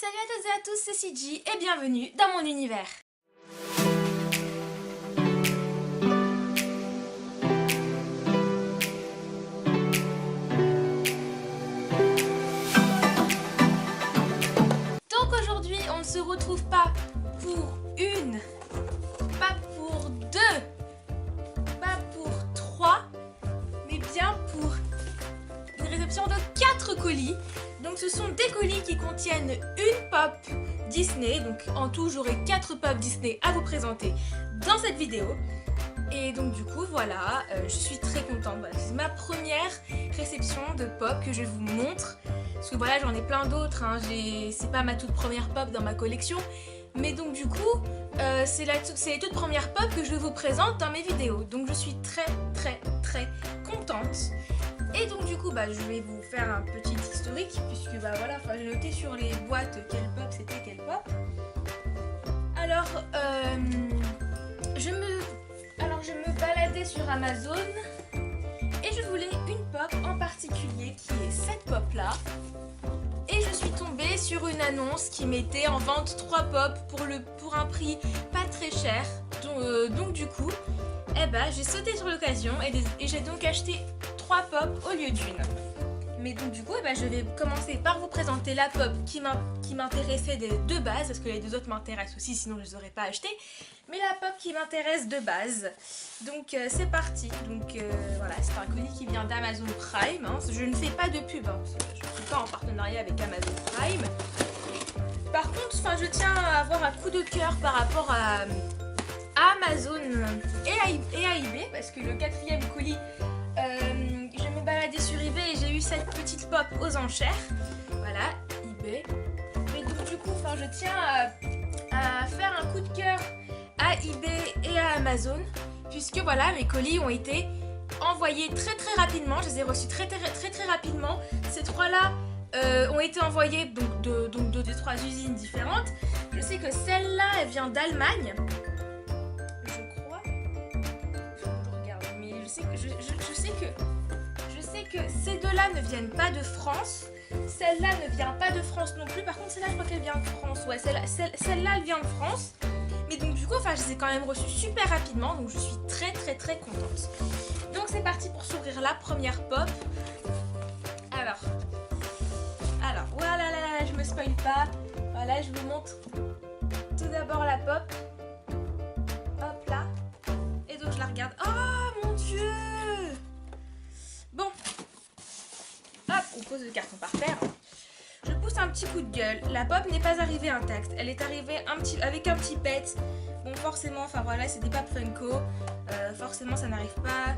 Salut à toutes et à tous, c'est CG et bienvenue dans mon univers. Donc aujourd'hui, on ne se retrouve pas pour une, pas pour deux, pas pour trois, mais bien pour une réception de 4 colis. Donc ce sont des colis qui contiennent une pop Disney, donc en tout j'aurai 4 pop Disney à vous présenter dans cette vidéo. Et donc du coup voilà, je suis très contente, voilà, c'est ma première réception de pop que je vous montre. Parce que voilà, j'en ai plein d'autres, hein. C'est pas ma toute première pop dans ma collection. Mais donc du coup, c'est les toutes premières pop que je vous présente dans mes vidéos. Donc je suis très contente. Et donc du coup je vais vous faire un petit historique puisque voilà, j'ai noté sur les boîtes quelle pop c'était quelle pop. Alors je me baladais sur Amazon et je voulais une pop en particulier qui est cette pop là. Et je suis tombée sur une annonce qui mettait en vente 3 pop pour un prix pas très cher. Donc du coup, j'ai sauté sur l'occasion et j'ai donc acheté 3 pop au lieu d'une. Mais donc du coup, je vais commencer par vous présenter la pop qui m'intéressait de base, parce que les deux autres m'intéressent aussi, sinon je ne les aurais pas achetées. Mais la pop qui m'intéresse de base. Donc c'est parti. Donc voilà, c'est un colis qui vient d'Amazon Prime. Hein. Je ne fais pas de pub, hein, parce que je ne suis pas en partenariat avec Amazon Prime. Par contre, je tiens à avoir un coup de cœur par rapport à Amazon et à eBay, parce que le 4e colis, je me baladais sur eBay et j'ai eu cette petite pop aux enchères. Voilà, eBay. Mais donc du coup, je tiens à faire un coup de cœur à eBay et à Amazon, puisque voilà, mes colis ont été envoyés très rapidement. Je les ai reçus très rapidement. Ces 3 là ont été envoyés de 3 usines différentes. Je sais que celle-là, elle vient d'Allemagne. Je sais que ces deux-là ne viennent pas de France. Celle-là ne vient pas de France non plus. Par contre, celle-là, je crois qu'elle vient de France. Ouais, celle-là, elle vient de France. Mais donc, du coup, je les ai quand même reçues super rapidement. Donc, je suis très contente. Donc, c'est parti pour s'ouvrir la première pop. Alors, voilà, je me spoil pas. Voilà, je vous montre tout d'abord la pop. Hop là. Et donc, je la regarde. Oh mon Dieu! Bon, hop, on pose le carton par terre. Je pousse un petit coup de gueule. La pop n'est pas arrivée intacte. Elle est arrivée avec un petit pet. Bon, forcément, voilà, c'est des pop Funko. Forcément, ça n'arrive pas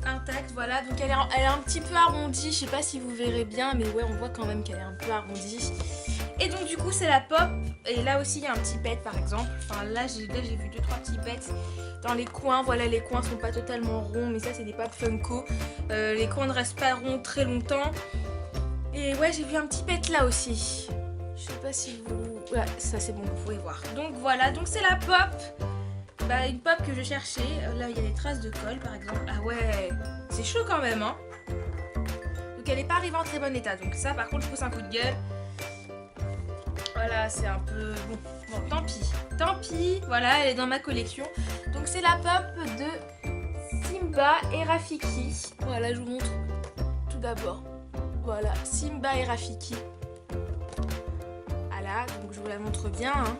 intact. Voilà, donc elle est un petit peu arrondie. Je sais pas si vous verrez bien, mais ouais, on voit quand même qu'elle est un peu arrondie. Et donc, du coup, c'est la pop. Et là aussi, il y a un petit pet, par exemple. Là, j'ai vu 2-3 petits pets dans les coins. Voilà, les coins sont pas totalement ronds, mais ça, c'est des pop Funko. Les coins ne restent pas ronds très longtemps. Et ouais, j'ai vu un petit pet là aussi. Je sais pas si vous... Ouais, ça c'est bon, vous pouvez voir. Donc voilà, donc c'est la pop. Une pop que je cherchais. Là, il y a des traces de colle, par exemple. Ah ouais, c'est chaud quand même, hein. Donc elle n'est pas arrivée en très bon état. Donc ça, par contre, je pousse un coup de gueule. Voilà, c'est un peu... Bon, tant pis. Voilà, elle est dans ma collection. Donc c'est la pop de Simba et Rafiki. Voilà, je vous montre tout d'abord. Voilà, Simba et Rafiki. Voilà, donc je vous la montre bien. Hein.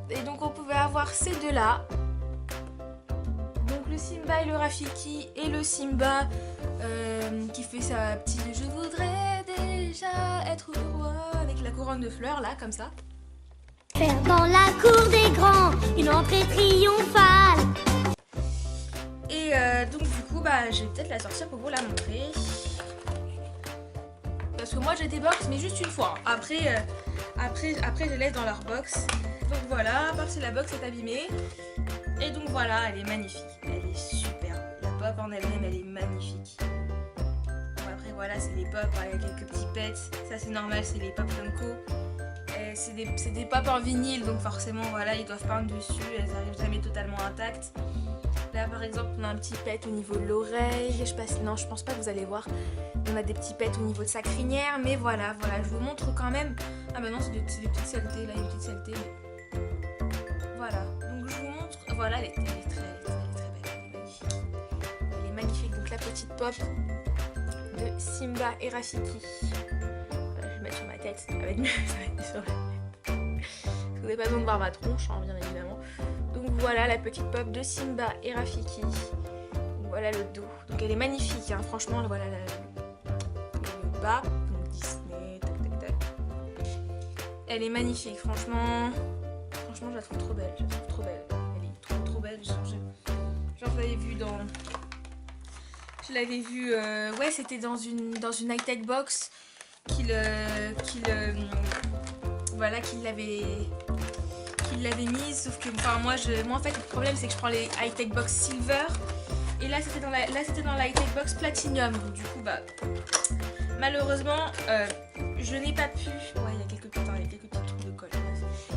Et donc on pouvait avoir ces deux-là. Donc le Simba et le Rafiki. Et le Simba qui fait sa petite « Je voudrais déjà être roi » avec la couronne de fleurs, là, comme ça. Faire dans la cour des grands une entrée triomphale. Et donc du coup, je vais peut-être la sortir pour vous la montrer. Parce que moi j'ai des box, mais juste une fois. Après je les laisse dans leur box. Donc voilà, à part si la box est abîmée. Et donc voilà, elle est magnifique. Elle est super. La pop en elle-même, elle est magnifique. Bon, après voilà, c'est des pop avec quelques petits pets. Ça c'est normal, c'est les pop Funko. C'est des pop en vinyle, donc forcément voilà, ils doivent peindre dessus. Elles arrivent jamais totalement intactes. Là par exemple on a un petit pet au niveau de l'oreille, non je pense pas que vous allez voir. On a des petits pets au niveau de sa crinière, mais voilà, je vous montre quand même. Ah bah non c'est des petites saletés, là il y a des petites saletés. Mais... Voilà, donc je vous montre, voilà elle est très belle, elle est magnifique. Elle est magnifique, donc la petite pop de Simba et Rafiki. Voilà, je vais mettre sur ma tête, ça va être mieux, ça va être mieux sur la tête. Vous n'avez pas besoin de voir ma tronche, hein, bien évidemment. Donc voilà la petite pop de Simba et Rafiki. Donc voilà le dos. Donc elle est magnifique, hein. Franchement, voilà le bas. Donc Disney, tac tac tac. Elle est magnifique, franchement. Franchement, je la trouve trop belle. Je la trouve trop belle. Elle est trop belle. Genre je l'avais vue dans. Je l'avais vue. Ouais, c'était dans une high-tech box qu'il l'avait mise, sauf que moi en fait le problème c'est que je prends les high-tech box silver et là c'était dans la high-tech box platinum, donc du coup malheureusement je n'ai pas pu. Ouais, il y a quelques petits trucs de colle.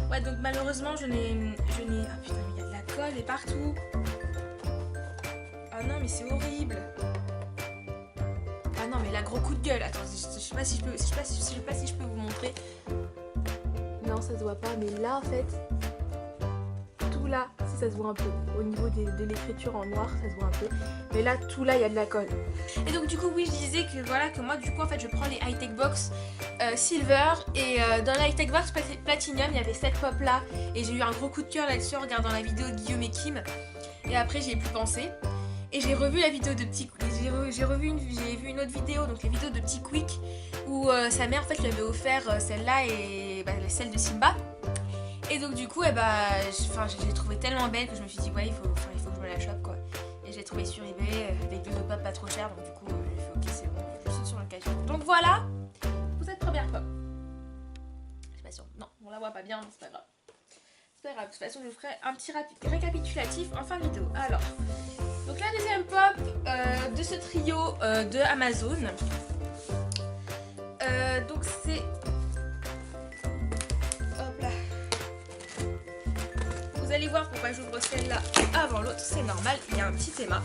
Ouais, donc malheureusement je n'ai ah putain, mais il y a de la colle et partout. Ah non mais c'est horrible. Ah non mais là, gros coup de gueule. Attends, je sais pas si je peux vous montrer. Non, ça se voit pas, mais là en fait, tout là, si ça se voit un peu. Au niveau de l'écriture en noir, ça se voit un peu. Mais là, tout là, il y a de la colle. Et donc du coup, oui, je disais que voilà, que moi du coup en fait, je prends les high-tech box silver et dans la high-tech box platinum, il y avait cette pop là et j'ai eu un gros coup de cœur là-dessus en regardant la vidéo de Guillaume et Kim. Et après, j'y ai plus pensé. Et j'ai revu la vidéo de Petit Quick, j'ai vu une autre vidéo, donc les vidéos de Petit Quick, où sa mère en fait lui avait offert celle-là et celle de Simba. Et donc du coup, j'ai trouvé tellement belle que je me suis dit ouais, il faut que je me la chope quoi. Et j'ai trouvé sur eBay avec 2 autres pop pas trop cher, donc du coup j'ai fait ok c'est bon, je suis sur l'occasion. Donc voilà pour cette première pop. Je suis pas sûre, non, on la voit pas bien, mais c'est pas grave. C'est pas grave, de toute façon je vous ferai un petit récapitulatif en fin de vidéo. Alors. Donc la deuxième pop de ce trio de Amazon, donc c'est, hop là, vous allez voir pourquoi j'ouvre celle-là avant l'autre, c'est normal, il y a un petit théma,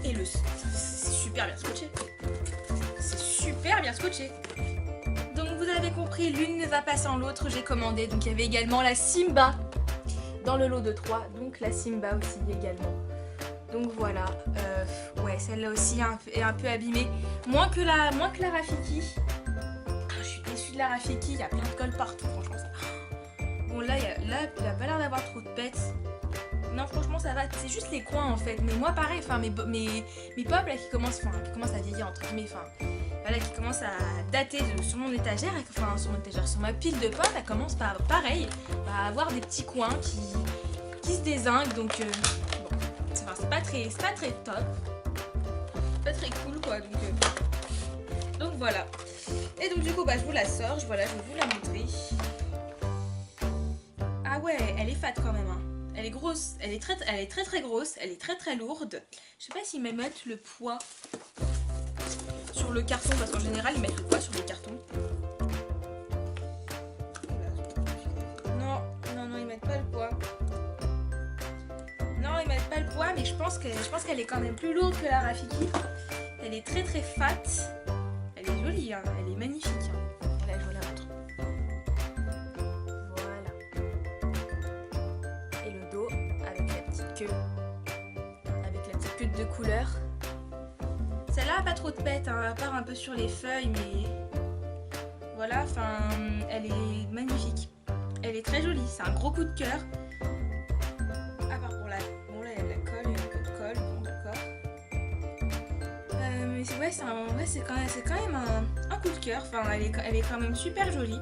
et c'est super bien scotché, donc vous avez compris, l'une ne va pas sans l'autre, j'ai commandé, donc il y avait également la Simba dans le lot de 3, donc la Simba aussi également. Donc voilà, ouais, celle-là aussi est un peu abîmée. Moins que la Rafiki. Je suis déçue de la Rafiki, il y a plein de colle partout, franchement. Bon, là, il a pas l'air d'avoir trop de pets. Non, franchement, ça va, c'est juste les coins en fait. Mais moi, pareil, mes pop là qui commencent à vieillir, entre guillemets, voilà, qui commence à dater sur mon étagère, sur ma pile de pop, elle commence par pareil, à avoir des petits coins qui se dézinguent, donc bon, c'est pas très top, pas très cool quoi, donc voilà. Et donc du coup je vous la sors, je vais vous la montrer. Ah ouais, elle est fat quand même, hein. Elle est grosse, elle est très grosse, elle est très lourde. Je sais pas s'ils mettent le poids sur le carton, parce qu'en général ils mettent le poids sur les cartons. Non, ils mettent pas le poids. Non, ils mettent pas le poids, mais je pense qu'elle est quand même plus lourde que la Rafiki. Elle est très fat. Elle est jolie, hein. Elle est magnifique. Hein. Voilà, je vous la montre. Voilà. Et le dos avec la petite queue. Avec la petite queue de 2 couleurs. Celle-là a pas trop de pète, hein, à part un peu sur les feuilles, mais voilà, elle est magnifique. Elle est très jolie, c'est un gros coup de cœur. À part bon là il y a de la colle, il y a un peu de colle, bon d'accord. Mais ouais, c'est quand même un coup de cœur. Elle est quand même super jolie.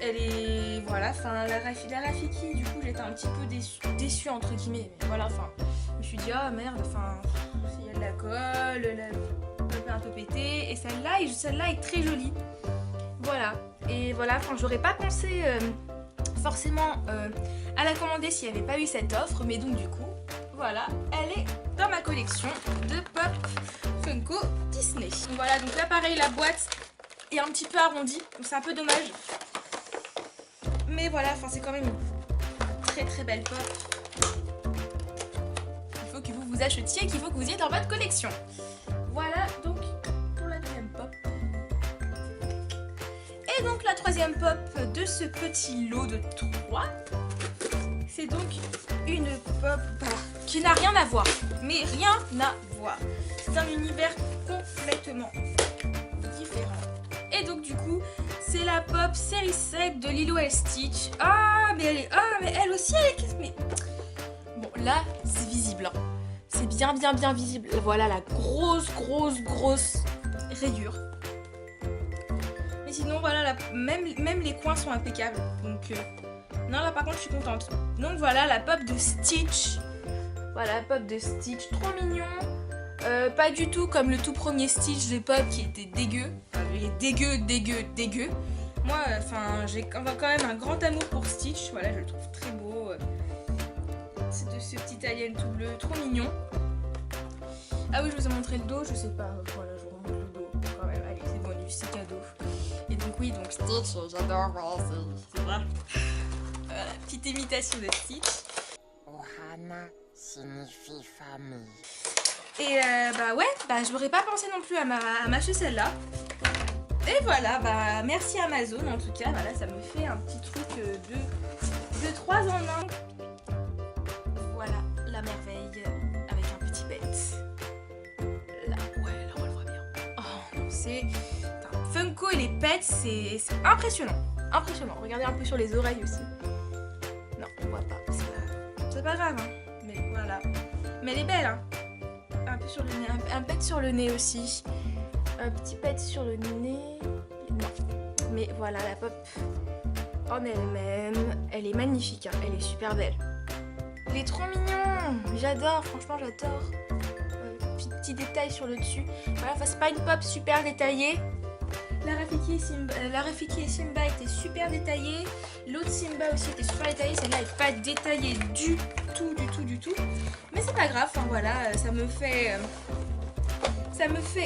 Elle est voilà, la Rafiki, du coup j'étais un petit peu déçue entre guillemets, mais voilà, je me suis dit oh merde, il y a de la colle, un peu pété, et celle-là est très jolie. Voilà, et voilà, j'aurais pas pensé forcément à la commander s'il n'y avait pas eu cette offre, mais donc du coup, voilà, elle est dans ma collection de pop Funko Disney. Donc voilà, donc là pareil, la boîte est un petit peu arrondie, donc c'est un peu dommage. Mais voilà, c'est quand même une très belle pop. vous achetiez et qu'il faut que vous ayez dans votre collection. Voilà donc pour la deuxième pop. Et donc la troisième pop de ce petit lot de 3, c'est donc une pop qui n'a rien à voir. Mais rien à voir. C'est un univers complètement différent. Et donc du coup, c'est la pop série 7 de Lilo et Stitch. Ah mais elle aussi elle est... Mais... Bon là, c'est visible. Hein. C'est bien visible. Voilà la grosse rayure. Mais sinon voilà, même les coins sont impeccables. Donc non là par contre je suis contente. Donc voilà la pop de Stitch. Voilà la pop de Stitch, trop mignon. Pas du tout comme le tout premier Stitch de pop qui était dégueu. Il est dégueu. Moi j'ai quand même un grand amour pour Stitch. Voilà, je le trouve très beau. C'est de ce petit alien tout bleu, trop mignon. Ah oui, je vous ai montré le dos, je sais pas. Voilà, je vous remontre le dos quand même. Allez, c'est bon, c'est cadeau. Et donc oui, donc Stitch, j'adore, c'est vrai. Voilà, petite imitation de Stitch. Ohana signifie famille. Et je m'aurais pas pensé non plus à m'acheter celle-là. Et voilà, merci Amazon en tout cas. Voilà, ça me fait un petit truc de 3 en 1. Voilà, la merveille avec un petit bête. Là, on le voit bien. Oh non, c'est... Funko et les pets, c'est impressionnant. Impressionnant. Regardez un peu sur les oreilles aussi. Non, on voit pas. C'est pas grave, hein. Mais voilà. Mais elle est belle, hein. Un peu sur le nez. Un pet sur le nez aussi. Un petit pet sur le nez. Non. Mais voilà, la pop en elle-même, elle est magnifique. Hein. Elle est super belle. Il est trop mignon. J'adore, franchement, j'adore. Petit détail sur le dessus. Voilà, c'est pas une pop super détaillée. La Rafiki et Simba étaient super détaillées. L'autre Simba aussi était super détaillée. Celle-là n'est pas détaillée du tout. Mais c'est pas grave. Enfin voilà, ça me fait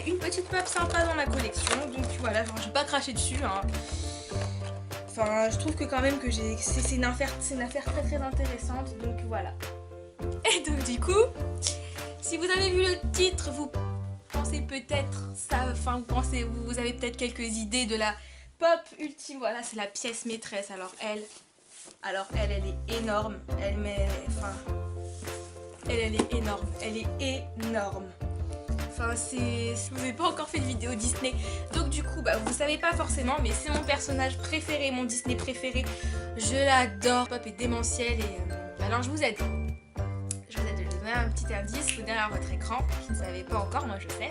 une petite pop sympa dans ma collection. Donc voilà, je vais pas cracher dessus. Hein. Enfin, je trouve que quand même que c'est une affaire très intéressante. Donc voilà. Et donc du coup, si vous avez vu le titre, vous pensez peut-être ça, enfin vous avez peut-être quelques idées de la pop ultime. Voilà, c'est la pièce maîtresse. Alors elle est énorme. Elle est énorme. Elle est énorme. Enfin, je vous ai pas encore fait de vidéo Disney. Donc du coup, vous savez pas forcément, mais c'est mon personnage préféré, mon Disney préféré. Je l'adore. Pop est démentielle et alors je vous aide. Je vais vous donner un petit indice derrière votre écran. Je ne savais pas encore, moi je sais.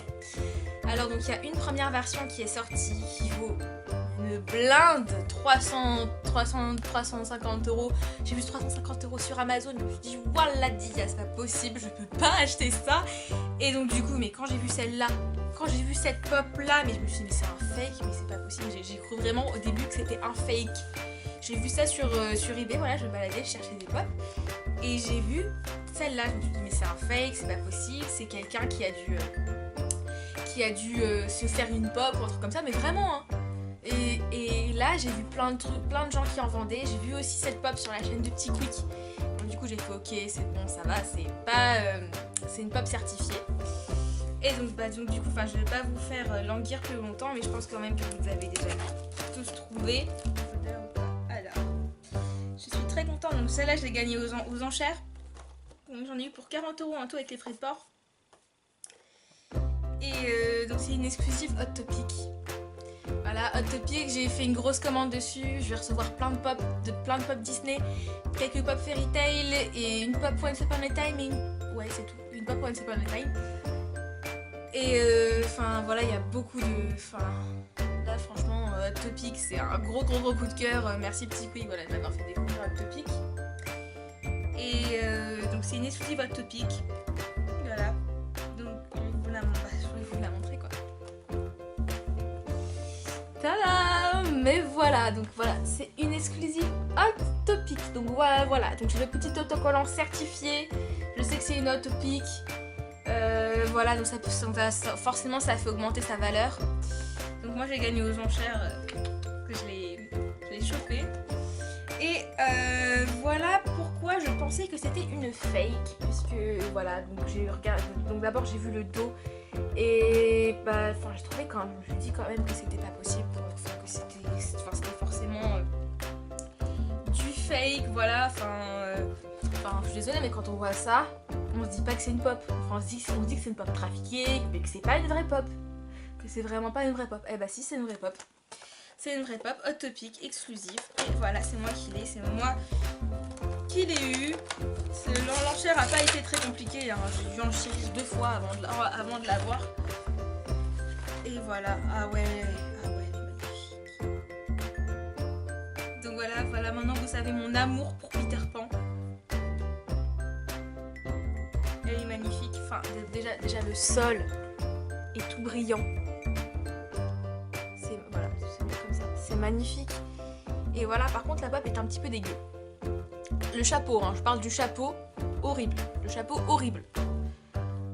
Alors donc il y a une première version qui est sortie qui vaut une blinde, 350 €. J'ai vu 350 € sur Amazon. Je me suis dit voilà, c'est pas possible, je peux pas acheter ça. Et donc du coup, mais quand j'ai vu celle-là, quand j'ai vu cette pop là, mais je me suis dit mais c'est un fake, mais c'est pas possible. J'ai cru vraiment au début que c'était un fake. J'ai vu ça sur eBay, voilà, je me baladais, je cherchais des pop. Et j'ai vu celle-là, je me suis dit mais c'est un fake, c'est pas possible, c'est quelqu'un qui a dû se faire une pop ou un truc comme ça, mais vraiment hein. Et là j'ai vu plein de gens qui en vendaient. J'ai vu aussi cette pop sur la chaîne de Petit Quick. Donc du coup j'ai fait ok, c'est bon, ça va, c'est une pop certifiée. Et donc du coup, je vais pas vous faire languir plus longtemps, mais je pense quand même que vous avez déjà tous trouvé. Alors, je suis très contente. Donc celle-là je l'ai gagnée aux enchères. Donc j'en ai eu pour 40 € en tout avec les frais de port. Et donc c'est une exclusive Hot Topic. Voilà, Hot Topic, j'ai fait une grosse commande dessus. Je vais recevoir plein de pop Disney, quelques pop Fairy Tail et une pop Once Upon a Time. Ouais, c'est tout. Une pop Once Upon a Time. Et voilà, il y a beaucoup de... là, franchement, Hot Topic, c'est un gros coup de cœur. Merci Petit Quick, voilà, de m'avoir fait découvrir Hot Topic. Et donc, c'est une exclusive Hot Topic. Voilà. Donc, je vais vous la montrer, quoi. Tadam! Mais voilà, donc voilà, c'est une exclusive Hot Topic. Donc voilà, donc j'ai le petit autocollant certifié. Je sais que c'est une Hot Topic. Voilà, donc forcément ça fait augmenter sa valeur. Donc moi j'ai gagné aux enchères que je l'ai chopé. Et voilà pourquoi je pensé que c'était une fake, puisque voilà, donc j'ai regardé, donc d'abord j'ai vu le dos et bah, enfin je trouvais quand même, je me dis quand même que c'était pas possible, que c'était forcément du fake, voilà, enfin je suis désolée mais quand on voit ça, on se dit pas que c'est une pop, enfin on se dit que c'est une pop trafiquée, mais que c'est pas une vraie pop, que c'est vraiment pas une vraie pop. Eh bah si, c'est une vraie pop. C'est une vraie pop, Hot Topic, exclusive. Et voilà, c'est moi qui l'ai, c'est moi qui l'ai eu. L'enchère a pas été très compliquée, hein. J'ai dû enchérir 2 fois avant de l'avoir. Et voilà, ah ouais, elle est magnifique. Donc voilà, maintenant vous savez mon amour pour Peter Pan. Elle est magnifique, enfin déjà le sol est tout brillant. C'est magnifique. Et voilà, par contre la pop est un petit peu dégueu. Le chapeau, hein, je parle du chapeau, horrible. Le chapeau horrible.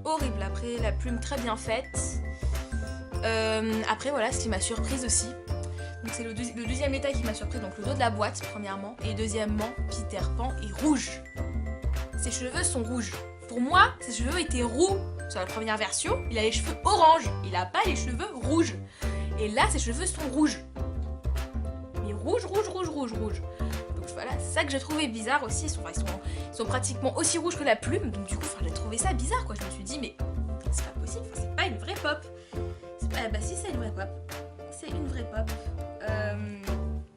Horrible, après la plume très bien faite. Après voilà, ce qui m'a surprise aussi. Donc c'est le deuxième détail qui m'a surpris, donc le dos de la boîte premièrement. Et deuxièmement, Peter Pan est rouge. Ses cheveux sont rouges. Pour moi, ses cheveux étaient roux. Sur la première version, il a les cheveux orange. Il n'a pas les cheveux rouges. Et là, ses cheveux sont rouges. Rouge. Donc voilà, c'est ça que j'ai trouvé bizarre aussi. Ils sont pratiquement aussi rouges que la plume. Donc du coup, j'ai trouvé ça bizarre quoi. Je me suis dit, mais c'est pas possible, c'est pas une vraie pop. Bah si, c'est une vraie pop. C'est une vraie pop.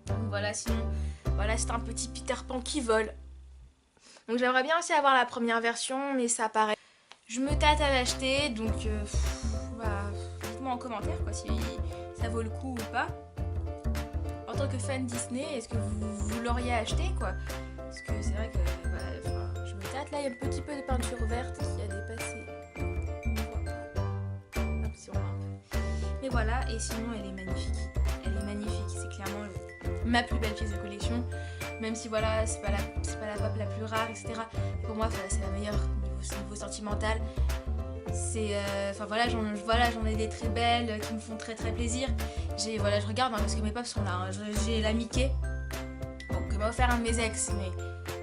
Donc voilà, sinon, voilà, c'est un petit Peter Pan qui vole. Donc j'aimerais bien aussi avoir la première version, mais ça paraît. Je me tâte à l'acheter, donc bah, dites-moi en commentaire quoi, si ça vaut le coup ou pas. En tant que fan Disney, est-ce que vous l'auriez acheté quoi? Parce que c'est vrai que bah, je me tâte là, il y a un petit peu de peinture verte qui a dépassé. Hop, si on voit un peu. Mais voilà, et sinon elle est magnifique. Elle est magnifique, c'est clairement ma plus belle pièce de collection. Même si voilà, c'est pas la pop la plus rare, etc. Pour moi, c'est la meilleure niveau sentimental. C'est enfin voilà, j'en ai des très belles qui me font très plaisir. Je regarde hein, parce que mes pops sont là, hein. J'ai la Mickey, donc que m'a offert un de mes ex, mais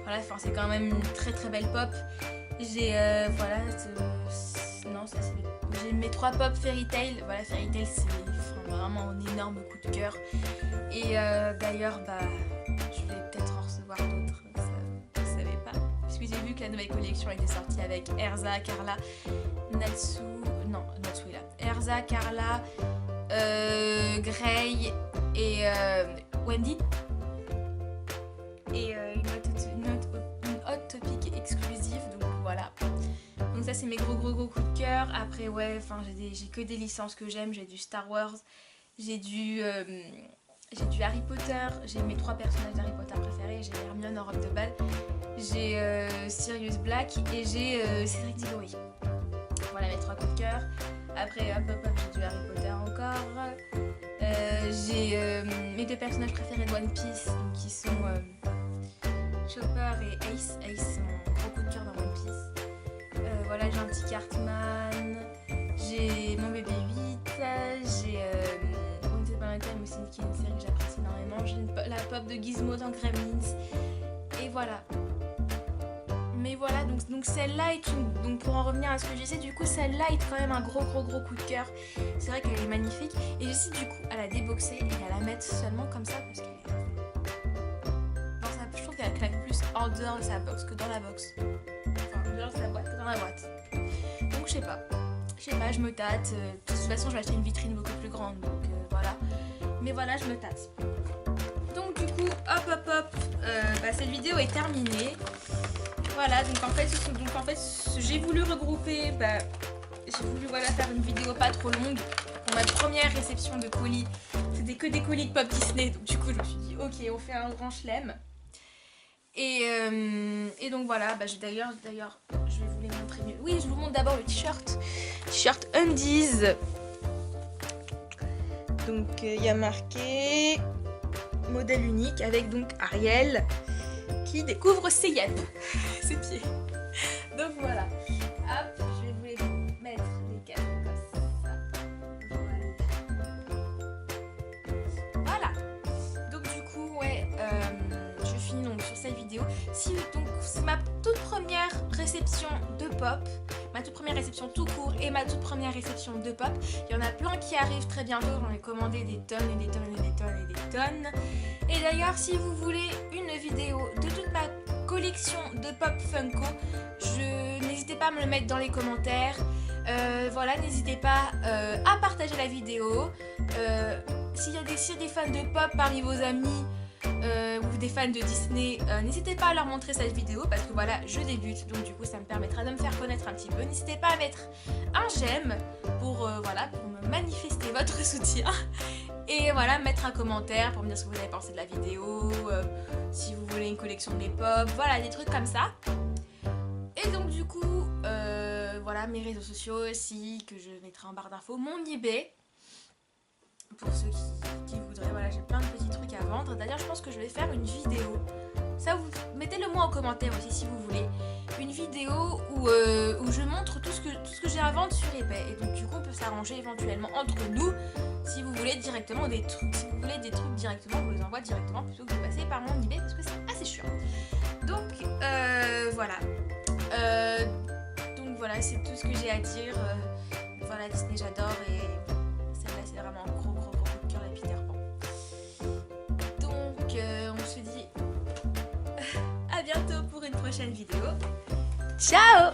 voilà, c'est quand même une très belle pop. J'ai voilà, non ça c'est, j'ai mes 3 pop Fairy Tail. Voilà, Fairy Tail c'est vraiment un énorme coup de cœur. Et d'ailleurs bah je vais peut-être en recevoir d'autres, ça, je savais pas. Parce que j'ai vu que la nouvelle collection était sortie avec Erza, Carla, Natsu est là. Erza, Carla, Grey et Wendy. Et une Hot Topic exclusive, donc voilà. Donc ça c'est mes gros coups de cœur. Après ouais, enfin j'ai que des licences que j'aime. J'ai du Star Wars, j'ai du Harry Potter, j'ai mes 3 personnages d'Harry Potter préférés. J'ai Hermione en robe de bal, j'ai Sirius Black et j'ai Cédric Diggory. Voilà mes 3 coups de cœur. Après hop, j'ai du Harry Potter encore. J'ai mes 2 personnages préférés de One Piece, donc, qui sont Chopper et Ace. Ace c'est mon gros coup de cœur dans One Piece. Voilà, j'ai un petit Cartman, j'ai mon bébé 8, j'ai Once Upon a Time aussi, qui est une série que j'apprécie énormément. J'ai la pop de Gizmo dans Gremlins. Et voilà. Mais voilà, donc celle-là est une... Donc pour en revenir à ce que je disais, du coup celle-là est quand même un gros coup de cœur. C'est vrai qu'elle est magnifique. Et j'essaie du coup à la déboxer et à la mettre seulement comme ça parce qu'elle est... Je trouve qu'elle claque plus en dehors de sa box que dans la box. Enfin, en dehors de sa boîte que dans la boîte. Donc je sais pas, je me tâte. De toute façon je vais acheter une vitrine beaucoup plus grande, donc voilà. Mais voilà, je me tâte. Donc du coup, hop, cette vidéo est terminée. Voilà, donc en fait, j'ai voulu regrouper, j'ai voulu faire une vidéo pas trop longue. Pour ma première réception de colis, c'était que des colis de Pop Disney, donc du coup je me suis dit ok, on fait un grand chelem. Et donc voilà, d'ailleurs, je vais vous les montrer mieux. Oui, je vous montre d'abord le t-shirt Undies. Donc il y a marqué modèle unique avec donc Ariel qui découvre ses yeux, ses pieds. Donc voilà. Hop, je vais vous les mettre les 4 comme ça. Voilà. Donc du coup, ouais, je finis donc sur cette vidéo. Si donc c'est ma toute réception de pop, ma toute première réception tout court et ma toute première réception de pop. Il y en a plein qui arrivent très bientôt, j'en ai commandé des tonnes et des tonnes et des tonnes et des tonnes. Et d'ailleurs, si vous voulez une vidéo de toute ma collection de pop Funko, n'hésitez pas à me le mettre dans les commentaires. Voilà, n'hésitez pas à partager la vidéo. S'il y a des fans de pop parmi vos amis ou des fans de Disney, n'hésitez pas à leur montrer cette vidéo parce que voilà, je débute, donc du coup ça me permettra de me faire connaître un petit peu. N'hésitez pas à mettre un j'aime pour me manifester votre soutien. Et voilà, mettre un commentaire pour me dire ce que vous avez pensé de la vidéo, si vous voulez une collection de pop, voilà, des trucs comme ça. Et donc du coup, voilà, mes réseaux sociaux aussi, que je mettrai en barre d'infos, mon eBay, pour ceux qui voudraient, voilà, j'ai plein de petits trucs à vendre. D'ailleurs, je pense que je vais faire une vidéo, ça vous mettez-le moi en commentaire aussi si vous voulez, une vidéo où je montre tout ce que j'ai à vendre sur eBay. Et donc du coup, on peut s'arranger éventuellement entre nous. Si vous voulez directement des trucs, directement, je vous les envoie directement plutôt que de passer par mon eBay parce que c'est assez chiant. Donc voilà. Donc voilà, c'est tout ce que j'ai à dire. Voilà, Disney j'adore et celle-là c'est vraiment un gros coup de cœur, la Peter Pan. Donc on se dit à bientôt pour une prochaine vidéo. Ciao!